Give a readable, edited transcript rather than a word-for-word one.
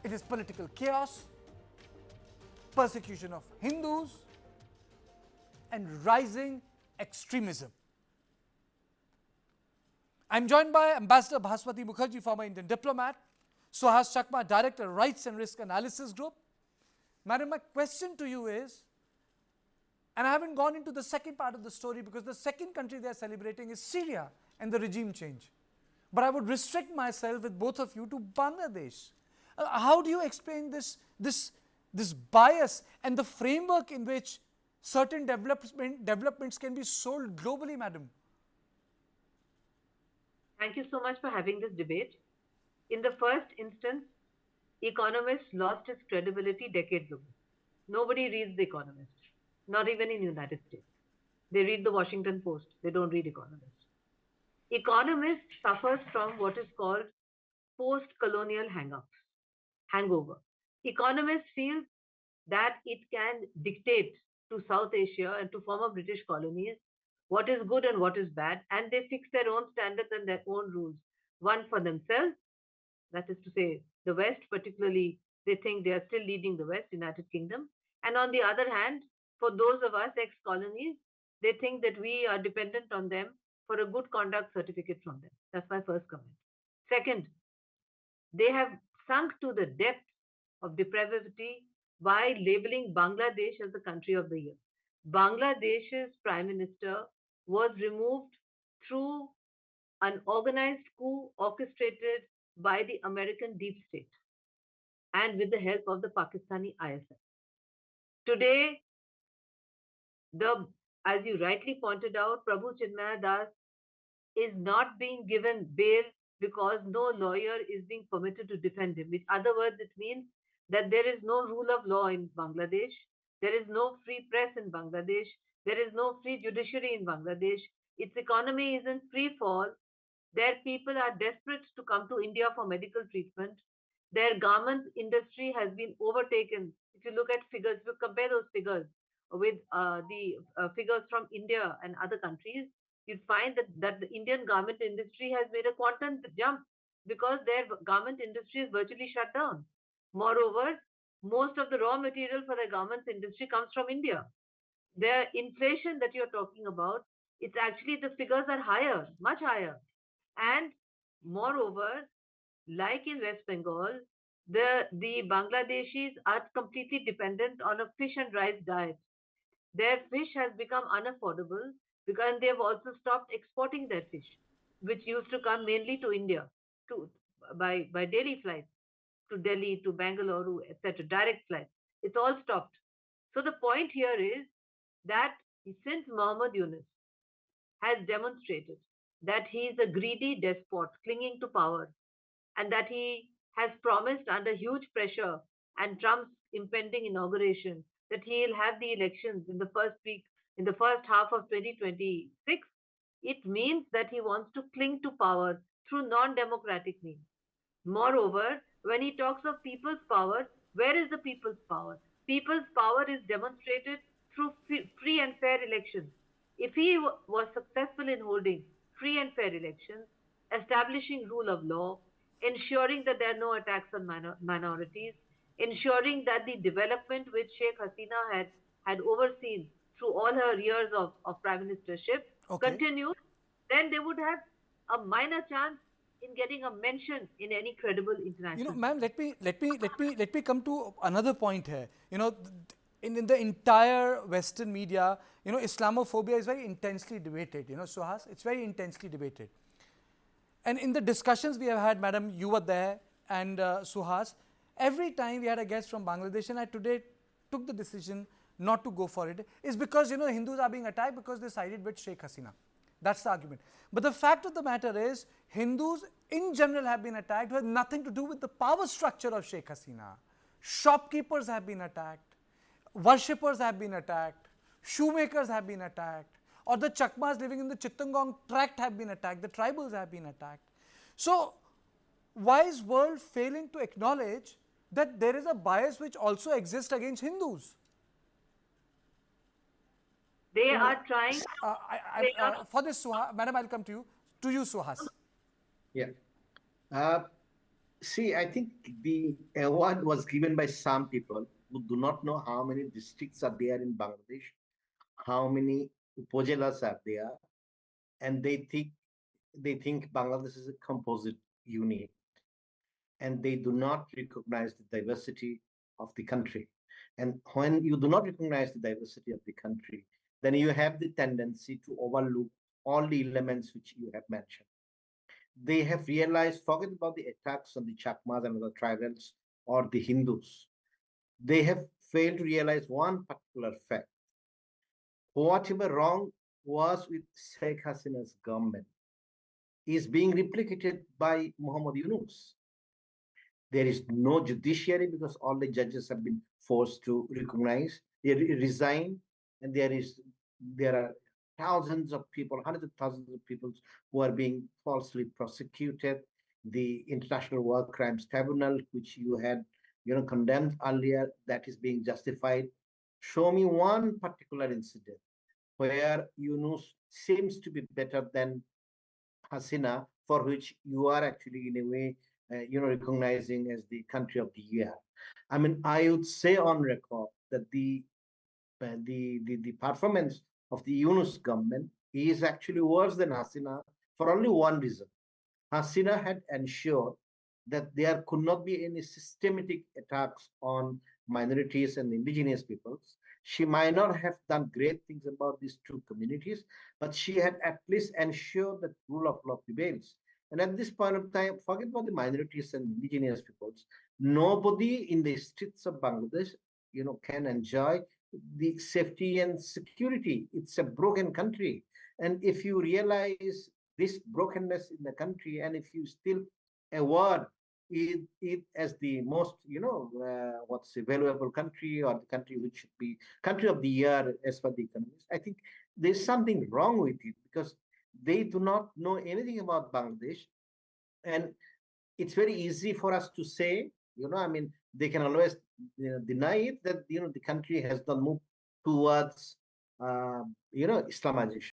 It is political chaos, persecution of Hindus, and rising extremism. I'm joined by Ambassador Bhaswati Mukherjee, former Indian diplomat, Suhas Chakma, Director, Rights and Risk Analysis Group. Madam, my question to you is, and I haven't gone into the second part of the story because the second country they are celebrating is Syria and the regime change. But I would restrict myself with both of you to Bangladesh. How do you explain this bias and the framework in which certain developments can be sold globally, madam? Thank you so much for having this debate. In the first instance, Economist lost its credibility decades ago. Nobody reads The Economist, not even in the United States. They read the Washington Post. They don't read Economist. Economist suffers from what is called post-colonial hangover. Economist feels that it can dictate to South Asia and to former British colonies what is good and what is bad, and they fix their own standards and their own rules. One for themselves, that is to say, the West, particularly, they think they are still leading the West, United Kingdom. And on the other hand, for those of us ex-colonies, they think that we are dependent on them for a good conduct certificate from them. That's my first comment. Second, they have sunk to the depths of depravity by labeling Bangladesh as the country of the year. Bangladesh's prime minister was removed through an organized coup orchestrated by the American deep state and with the help of the Pakistani ISI. Today, the as you rightly pointed out, Prabhu Chinmaya Das is not being given bail because no lawyer is being permitted to defend him. In other words, it means that there is no rule of law in Bangladesh, there is no free press in Bangladesh, there is no free judiciary in Bangladesh. Its economy is in free fall. Their people are desperate to come to India for medical treatment. Their garment industry has been overtaken. If you look at figures, if you compare those figures with the figures from India and other countries, you'd find that the Indian garment industry has made a quantum jump because their garment industry is virtually shut down. Moreover, most of the raw material for the garments industry comes from India. The inflation that you're talking about, it's actually the figures are higher, much higher. And moreover, like in West Bengal, the Bangladeshis are completely dependent on a fish and rice diet. Their fish has become unaffordable because they have also stopped exporting their fish, which used to come mainly to India to by daily flights to Delhi, to Bangalore, etc. Direct flights. It's all stopped. So the point here is that since Muhammad Yunus has demonstrated that he is a greedy despot clinging to power and that he has promised under huge pressure and Trump's impending inauguration that he'll have the elections in the first week, in the first half of 2026, it means that he wants to cling to power through non-democratic means. Moreover, when he talks of people's power, where is the people's power? People's power is demonstrated through free and fair elections. If he was successful in holding free and fair elections, establishing rule of law, ensuring that there are no attacks on minorities, ensuring that the development which Sheikh Hasina had overseen through all her years of prime ministership continues, then they would have a minor chance in getting a mention in any credible international. Ma'am, let me come to another point here. In the entire Western media, Islamophobia is very intensely debated. Suhas, it's very intensely debated. And in the discussions we have had, madam, you were there, and Suhas, every time we had a guest from Bangladesh, and I today took the decision not to go for it, is because Hindus are being attacked because they sided with Sheikh Hasina. That's the argument. But the fact of the matter is, Hindus in general have been attacked with nothing to do with the power structure of Sheikh Hasina. Shopkeepers have been attacked, worshippers have been attacked, shoemakers have been attacked, or the Chakmas living in the Chittagong tract have been attacked, the tribals have been attacked. So, why is world failing to acknowledge that there is a bias which also exists against Hindus? They are trying. For this, madam, I'll come to you, Suhas. Yeah. See, I think the award was given by some people who do not know how many districts are there in Bangladesh, how many upazilas are there, and they think Bangladesh is a composite unit, and they do not recognize the diversity of the country. And when you do not recognize the diversity of the country, then you have the tendency to overlook all the elements which you have mentioned. They have realized, forget about the attacks on the Chakmas and other tribals or the Hindus. They have failed to realize one particular fact. Whatever wrong was with Sheikh Hasina's government is being replicated by Muhammad Yunus. There is no judiciary because all the judges have been forced to recognize, they resign, and there are thousands of people, hundreds of thousands of people who are being falsely prosecuted. The International War Crimes Tribunal, which you had condemned earlier, that is being justified. Show me one particular incident where Yunus seems to be better than Hasina, for which you are actually in a way, recognizing as the country of the year. I mean, I would say on record that the performance of the Yunus government is actually worse than Hasina for only one reason. Hasina had ensured that there could not be any systematic attacks on minorities and indigenous peoples. She might not have done great things about these two communities, but she had at least ensured that rule of law prevails. And at this point of time, forget about the minorities and indigenous peoples. Nobody in the streets of Bangladesh, can enjoy the safety and security. It's a broken country. And if you realize this brokenness in the country, and if you still award it as the most, what's a valuable country, or the country which should be country of the year as per the economists, I think there's something wrong with it, because they do not know anything about Bangladesh. And it's very easy for us to say, I mean, they can always deny it, that the country has not moved towards Islamization.